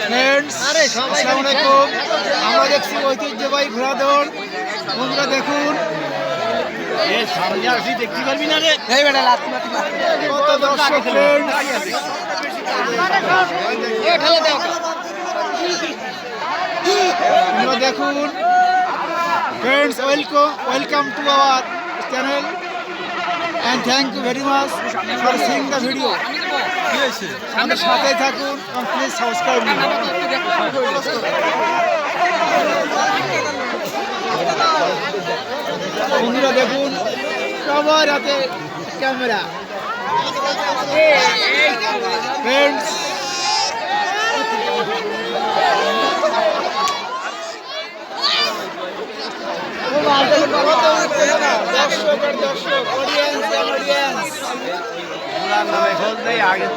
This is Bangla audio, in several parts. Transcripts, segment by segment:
ফ্রেন্ডস আসসালামু আলাইকুম। আমরা দেখছি ঐতিহ্যবাহী ঘোড়া দৌড়। বন্ধুরা দেখুন দেখতে পারবি না রে কত দর্শক ফ্রেন্ডস। আপনারা দেখুন friends, welcome to our channel and thank you very much for seeing the video. আমাদের সাথে থাকুন এবং প্লিজ সাবস্ক্রাইব করুন। বন্ধুরা দেখুন সবার হাতে ক্যামেরা। ফ্রেন্ডস দর্শক অডিয়েন্স আগের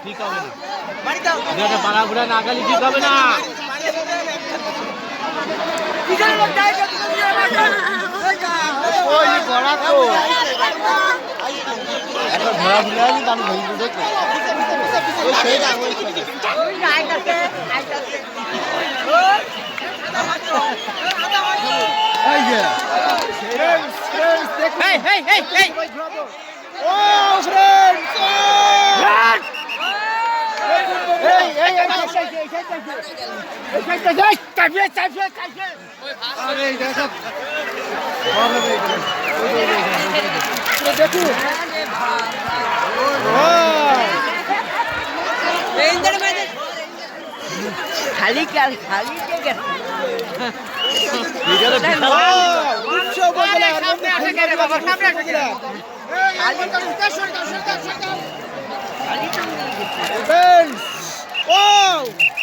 ঠিক হবে না, পাড়া ঘুরা না গালি ঠিক হবে না। ঘোড়া ঘুরে আমি দাম দেখুন খালি খালি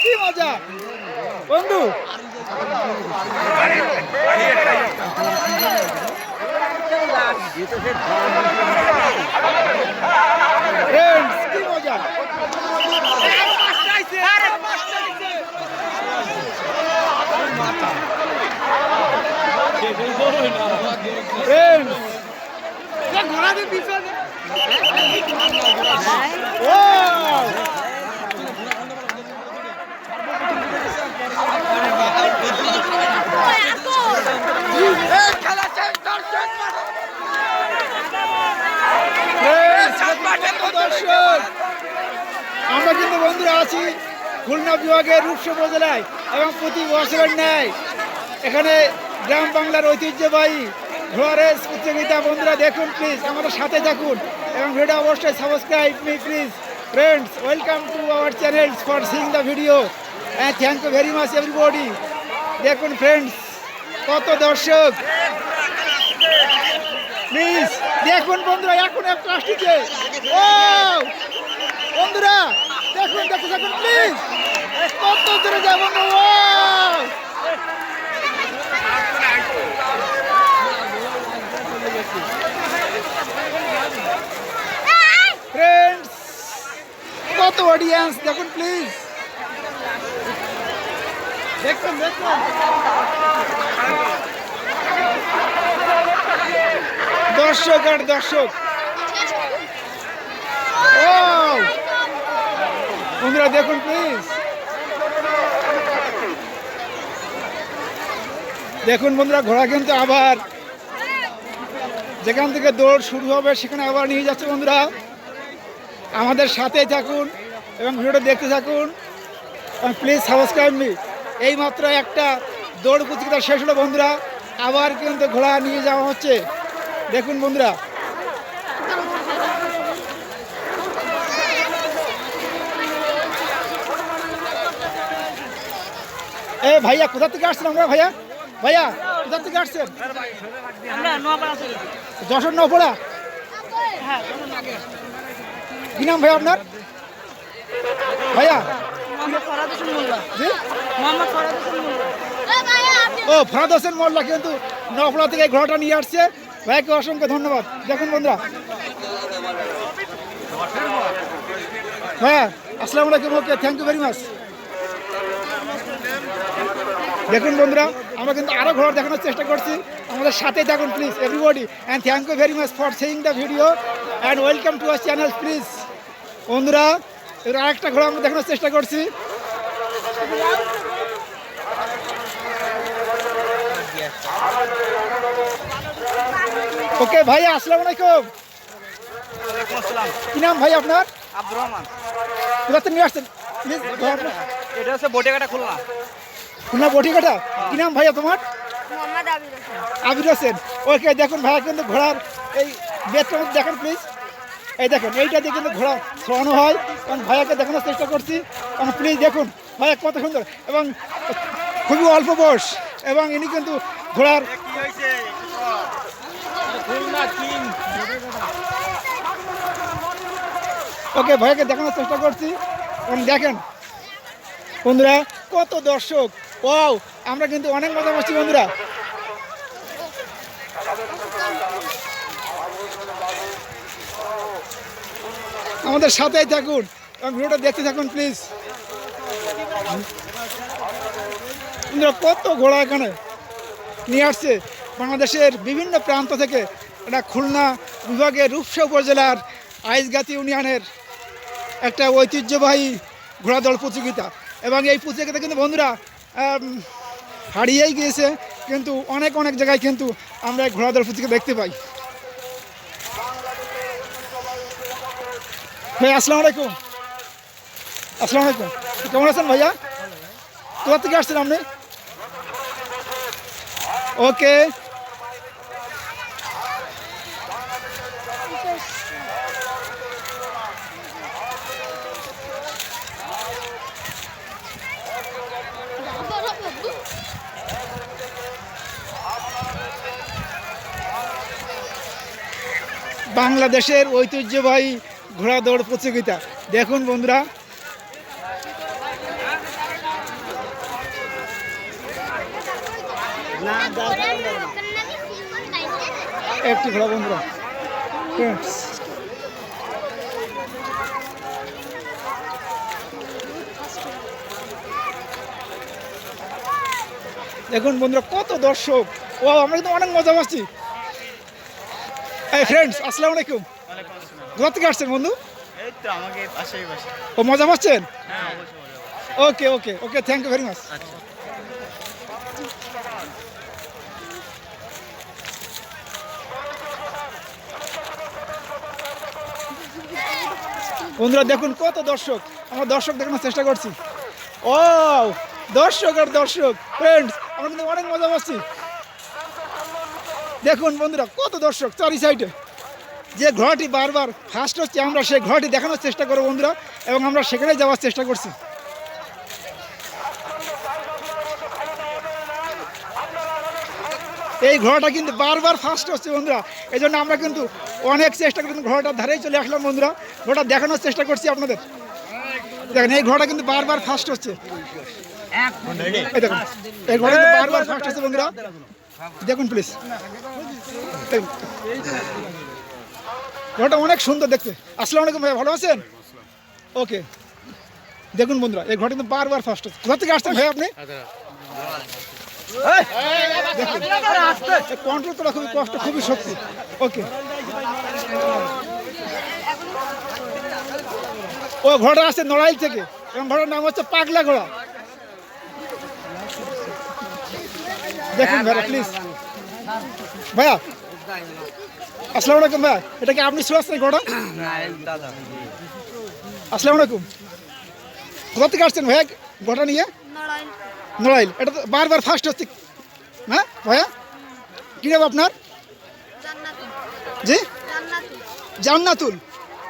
কি মজা বন্ধু। কি মজা দর্শক, আমরা কিন্তু বন্ধুরা আছি খুলনা বিভাগের রূপসা উপজেলায় এবং প্রতি বছরের ন্যায় এখানে গ্রাম বাংলার ঐতিহ্যবাহী ঘোড়া রেস প্রতিযোগিতা। বন্ধুরা দেখুন প্লিজ আমাদের সাথে থাকুন এবং ভিডিও অবশ্যই subscribe me please. Friends, welcome to our channel for seeing the video and thank you very much everybody. দেখুন ফ্রেন্ডস কত দর্শক, প্লিজ দেখুন বন্ধুরা এখন একটু আসছে। ও বন্ধুরা দেখুন দেখুন দেখুন প্লিজ কত দূরে যায় বন্ধু। ফ্রেন্ডস কত অডিয়েন্স দেখুন প্লিজ, দেখুন দেখুন দর্শক আর দর্শক। ও বন্ধুরা দেখুন প্লিজ, দেখুন বন্ধুরা ঘোড়া কিন্তু আবার যেখান থেকে দৌড় শুরু হবে সেখানে আবার নিয়ে যাচ্ছে। বন্ধুরা আমাদের সাথেই থাকুন এবং ভিডিওটা দেখতে থাকুন এবং প্লিজ সাবস্ক্রাইব মি। এইমাত্র একটা দৌড় প্রতিযোগিতা শেষ হলো বন্ধুরা, আবার কিন্তু ঘোড়া নিয়ে যাওয়া হচ্ছে। দেখুন বন্ধুরা ভাইয়া কোথা থেকে আসছেন? আমরা ভাইয়া ভাইয়া কোথা থেকে আসছেন? যশোর নওপাড়া। কি নাম ভাইয়া আপনার? ভাইয়া ও ফরাদ হোসেন মোল্লা কিন্তু নওপাড়া থেকে ঘোড়াটা নিয়ে আসছে। ভাইকে অসংখ্য ধন্যবাদ। দেখুন বন্ধুরা ভাইয়া আসসালামু আলাইকুম, okay thank you very much. দেখুন বন্ধুরা, আমরা কিন্তু আরো ঘোড়া দেখানোর চেষ্টা করছি, আমাদের সাথে থাকুন please everybody, and thank you very much for seeing the video and welcome to our channel please. বন্ধুরা, এর আরেকটা ঘোড়া আমরা দেখানোর চেষ্টা করছি। ওকে ভাইয়া, আসসালামু আলাইকুম। কি নাম ভাই আপনার? আব্দুর রহমান। কোথা থেকে নিয়ে আসছেন প্লিজ? এটা হচ্ছে বটিকাটা খুলনা। খুলনা বটিকাটা। কি নাম ভাইয়া তোমার? মোহাম্মদ আবির হোসেন। আবির হোসেন। ওকে, দেখুন ভাইয়া কিন্তু ঘোড়ার এই বেদটা দেখেন প্লিজ। এই দেখেন, এইটা দিয়ে কিন্তু ঘোড়া ছড়ানো হয়, কারণ ভাইয়াকে দেখানোর চেষ্টা করছি। কারণ প্লিজ দেখুন ভাইয়া কত সুন্দর এবং খুবই অল্প বয়স, এবং ইনি কিন্তু ঘোড়ার ওকে ভাইয়াকে দেখানোর চেষ্টা করছি। এবং দেখেন বন্ধুরা, কত দর্শক, ওয়াও, আমরা কিন্তু অনেক মজা পাচ্ছি বন্ধুরা। আমাদের সাথেই থাকুন এবং ভিডিওটা দেখতে থাকুন প্লিজ। বন্ধুরা, কত ঘোড়া এখানে নিয়ে আসছে বাংলাদেশের বিভিন্ন প্রান্ত থেকে। এটা খুলনা বিভাগের রূপসা উপজেলার আইসগাতি ইউনিয়নের একটা ঐতিহ্যবাহী ঘোড়া দৌড় প্রতিযোগিতা, এবং এই প্রতিযোগিতা কিন্তু বন্ধুরা হারিয়েই গিয়েছে, কিন্তু অনেক অনেক জায়গায় কিন্তু আমরা এই ঘোড়া দৌড় প্রতিযোগিতা দেখতে পাই। ভাই আসসালামু আলাইকুম। আসসালামু আলাইকুম, কেমন আছেন ভাইয়া? কোথা থেকে আসছেন আপনি? ওকে, বাংলাদেশের ঐতিহ্যবাহী ঘোড়া দৌড় প্রতিযোগিতা দেখুন বন্ধুরা। একটি ঘোড়া বন্ধুরা, দেখুন বন্ধুরা কত দর্শক, ও আমরা কিন্তু অনেক মজা পাচ্ছি। এই ফ্রেন্ডস, আসসালামু আলাইকুম। কোথা থেকে আসছেন বন্ধু? এই তো আমাকে পাশেই বসে। ও মজা পাচ্ছেন? হ্যাঁ, অবশ্যই মজা পাচ্ছি। ওকে ওকে ওকে, থ্যাংক ইউ ভেরি মাচ। আচ্ছা। বন্ধুরা দেখুন কত দর্শক, আমরা দর্শক দেখানোর চেষ্টা করছি। ও দর্শক আর দর্শক, ফ্রেন্ডস, আমরা কিন্তু অনেক মজা পাচ্ছি। দেখুন বন্ধুরা কত দর্শক চারি সাইডে। যে ঘোড়াটি বারবার ফার্স্ট হচ্ছে, আমরা সেই ঘোড়াটি দেখানোর চেষ্টা করবো বন্ধুরা, এবং আমরা সেখানে যাওয়ার চেষ্টা করছি। এই ঘোড়াটা কিন্তু বারবার ফার্স্ট হচ্ছে বন্ধুরা, এই জন্য আমরা কিন্তু অনেক চেষ্টা করে ঘোড়াটার ধারেই চলে আসলাম বন্ধুরা, ঘোড়াটা দেখানোর চেষ্টা করছি আপনাদের। দেখেন এই ঘোড়াটা কিন্তু বারবার ফার্স্ট হচ্ছে, এই দেখুন এই ঘোড়া কিন্তু বারবার ফার্স্ট হচ্ছে বন্ধুরা, দেখুন প্লিজ। ঘোড়াটা অনেক সুন্দর দেখতে। আসসালামু আলাইকুম ভাই, ভালো আছেন? ওকে, দেখুন বন্ধুরা এই ঘোড়া কিন্তু বারবার ফার্স্ট হচ্ছে। কোথা থেকে আসছেন ভাই আপনি? কন্ট্রোল করা খুবই কষ্ট, খুবই শক্তি। ওকে, ও ঘোড়া আসছে নড়াইল থেকে, এবং ঘোড়ার নাম হচ্ছে পাগলা ঘোড়া। দেখুন ভাইয়া প্লিজ। ভাইয়া আসসালামু আলাইকুম ভাইয়া, এটা কি আপনি চলে ঘোড়া? দাদা আসসালামু আলাইকুম। কোথা থেকে আসছেন ভাইয়া ঘোড়া নিয়ে? নড়াইল। এটা তো বারবার ফার্স্ট হচ্ছে, হ্যাঁ ভাইয়া? কী নাম আপনার? জি, জান্নাতুল।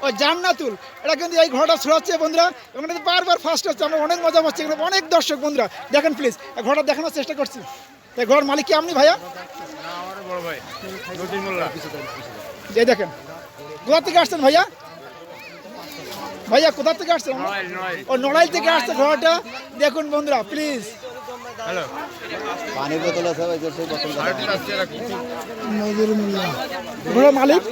ও জান্নাতুল, এটা কিন্তু এই ঘোড়াটা ছড়াচ্ছে বন্ধুরা, এবং এটা বারবার ফার্স্ট হচ্ছে। আমরা অনেক মজা পাচ্ছি, এখানে অনেক দর্শক বন্ধুরা। দেখেন প্লিজ, ঘোড়া দেখানোর চেষ্টা করছি। এই ঘোড়ার মালিক কি আপনি ভাইয়া? এই দেখেন, কোথা থেকে আসছেন ভাইয়া? ভাইয়া কোথা থেকে আসছেন? ও নড়াইল থেকে আসছে ঘোড়াটা। দেখুন বন্ধুরা প্লিজ। পানি বোতল আছে ভাই, সেই বোতল ঘোড়া মালিক,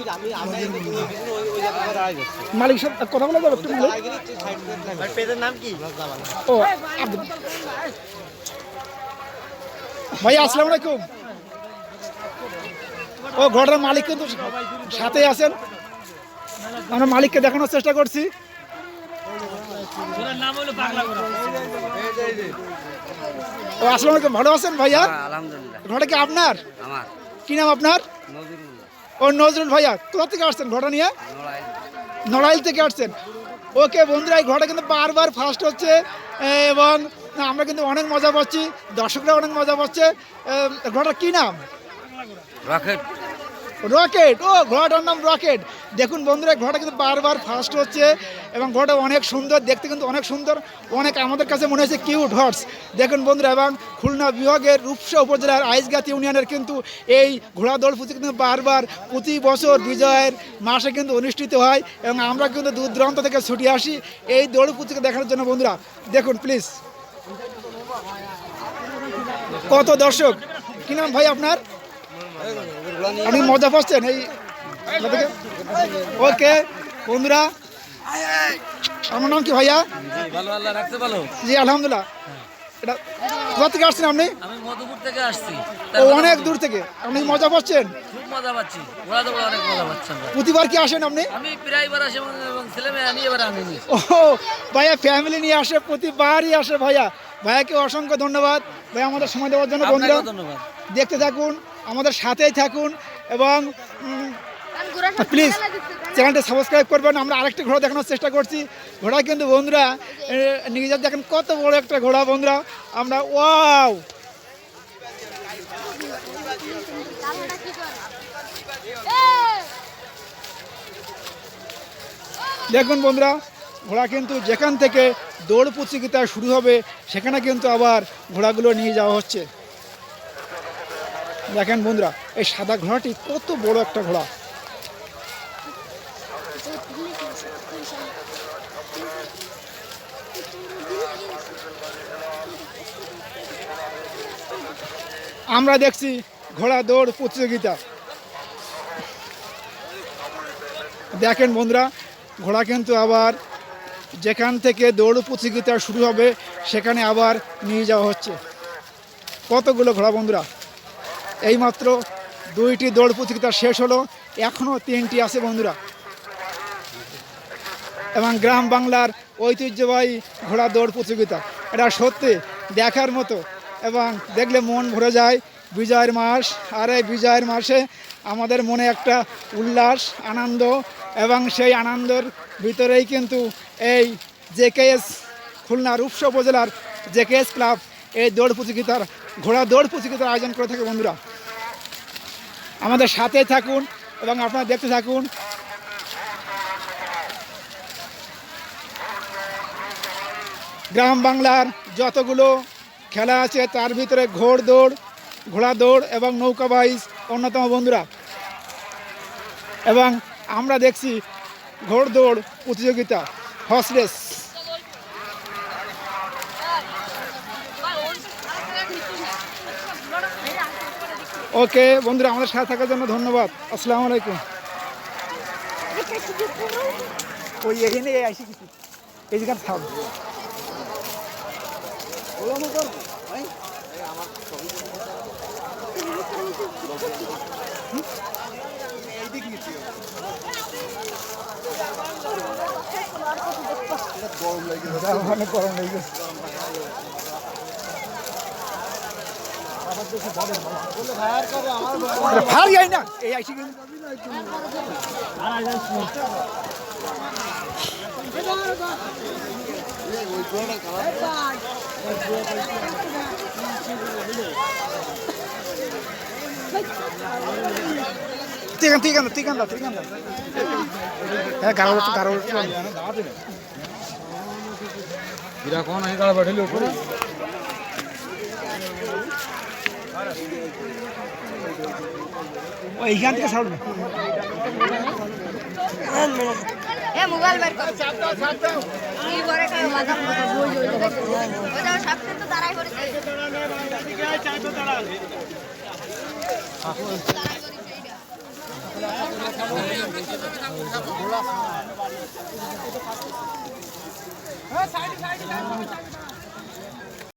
মালিক সাথে কথা বলা যাবে একটু? মালিক পেটের নাম কি? ও ভাই আসসালামু আলাইকুম। ও ঘোড়ার মালিক কিন্তু সাথে আছেন, আমরা মালিককে দেখানোর চেষ্টা করছি। ও আসসালামু আলাইকুম, ভালো আছেন ভাইয়া? আলহামদুলিল্লাহ। ঘোড়া কি আপনার? আমার কি নাম আপনার? নজরুল্লাহ। ও নজরুল ভাইয়া, কোথা থেকে আসছেন ঘোড়া নিয়ে? নড়াইল থেকে আসছেন। ওকে বন্ধুরা, এই ঘোড়াটা কিন্তু বারবার ফার্স্ট হচ্ছে এবং আমরা কিন্তু অনেক মজা পাচ্ছি, দর্শকরা অনেক মজা পাচ্ছে। ঘোড়াটার কি নাম? রকেট। রকেট। ও ঘোড়াটার নাম রকেট। দেখুন বন্ধুরা, ঘোড়াটা কিন্তু বারবার ফার্স্ট হচ্ছে এবং ঘোড়াটা অনেক সুন্দর দেখতে, কিন্তু অনেক সুন্দর, অনেক আমাদের কাছে মনে হচ্ছে কিউট হর্স। দেখুন বন্ধুরা, এবং খুলনা বিভাগের রূপসা উপজেলার আইসগাত ইউনিয়নের কিন্তু এই ঘোড়া দৌড় প্রতি কিন্তু বারবার প্রতি বছর বিজয়ের মাসে কিন্তু অনুষ্ঠিত হয় এবং আমরা কিন্তু দূর দূরান্ত থেকে ছুটে আসি এই দৌড় পুঁথিকে দেখার জন্য। বন্ধুরা দেখুন প্লিজ, কত দর্শক। কি নাম ভাই আপনার? আপনি মজা পাচ্ছেন এই? ওকে বন্ধুরা, আমার নাম কি ভাইয়া? ভালো, আল্লাহ রাখতে ভালো। জি আলহামদুলিল্লাহ। এটা কোথা থেকে আসছেন আপনি? আমি মধুপুর থেকে আসছি। ও অনেক দূর থেকে। আপনি মজা পাচ্ছেন? খুব মজা পাচ্ছি, ঘোড়া দৌড়ে অনেক মজা পাচ্ছি আমরা। প্রতিবার কি আসেন আপনি? আমি প্রায় বার আসি এবং ছেলে মেয়ে আনি, এবার আনিনি। ও ভাইয়া ফ্যামিলি নিয়ে আসে, প্রতিবারই আসে ভাইয়া। ভাইয়াকে অসংখ্য ধন্যবাদ ভাইয়া আমাদের সময় দেওয়ার জন্য। বন্ধুরা আপনাকেও ধন্যবাদ। দেখতে থাকুন, আমাদের সাথেই থাকুন এবং প্লিজ চ্যানেলটা সাবস্ক্রাইব করবেন। আমরা আরেকটা ঘোড়া দেখানোর চেষ্টা করছি। ঘোড়া কিন্তু বন্ধুরা নিজের দেখেন কত বড় একটা ঘোড়া। বন্ধুরা আমরা ওয়াও, দেখুন বন্ধুরা, ঘোড়া কিন্তু যেখান থেকে দৌড় প্রতিযোগিতা শুরু হবে সেখানে কিন্তু আবার ঘোড়াগুলো নিয়ে যাওয়া হচ্ছে। দেখেন বন্ধুরা, এই সাদা ঘোড়াটি কত বড় একটা ঘোড়া। আমরা দেখছি ঘোড়া দৌড় প্রতিযোগিতা। দেখেন বন্ধুরা, ঘোড়া কিন্তু আবার যেখান থেকে দৌড় প্রতিযোগিতা শুরু হবে সেখানে আবার নিয়ে যাওয়া হচ্ছে। কতগুলো ঘোড়া বন্ধুরা, এইমাত্র 2টি দৌড় প্রতিযোগিতা শেষ হলো, এখনও 3টি আছে বন্ধুরা। এবং গ্রাম বাংলার ঐতিহ্যবাহী ঘোড়া দৌড় প্রতিযোগিতা, এটা সত্যি দেখার মতো এবং দেখলে মন ভরে যায়। বিজয়ের মাস, আর এই বিজয়ের মাসে আমাদের মনে একটা উল্লাস, আনন্দ, এবং সেই আনন্দের ভিতরেই কিন্তু এই জেকেএস খুলনা রূপসা উপজেলার জেকেএস ক্লাব এই দৌড় প্রতিযোগিতার ঘোড়া দৌড় প্রতিযোগিতার আয়োজন করে থাকে। বন্ধুরা আমাদের সাথে থাকুন এবং আপনারা দেখতে থাকুন। গ্রাম বাংলার যতগুলো খেলা আছে তার ভিতরে ঘোড় দৌড়, ঘোড়া দৌড় এবং নৌকা বাইচ অন্যতম বন্ধুরা। এবং আমরা দেখছি ঘোড় দৌড় প্রতিযোগিতা, হর্স রেস। ওকে বন্ধুরা, আমাদের সাথে থাকার জন্য ধন্যবাদ। আসসালামু আলাইকুম। ওই এখানে আসি কিছু এই জায়গায় থাম। গরম লেগে গেছে। ফার যাই না এই আইসি কিন্তু ঠিক আছে হ্যাঁ গাড়ো কখন গাড়া बैठे ऊपर এইখান থেকে ছাড়বে। এ মোবাইল বের কর। চাপ দাও। কি করে কাজ মাথা মাথা বই বই। ওটা সবচেয়ে তো দাঁড়াই করেছে। চাই তো দাঁড়া। সাইড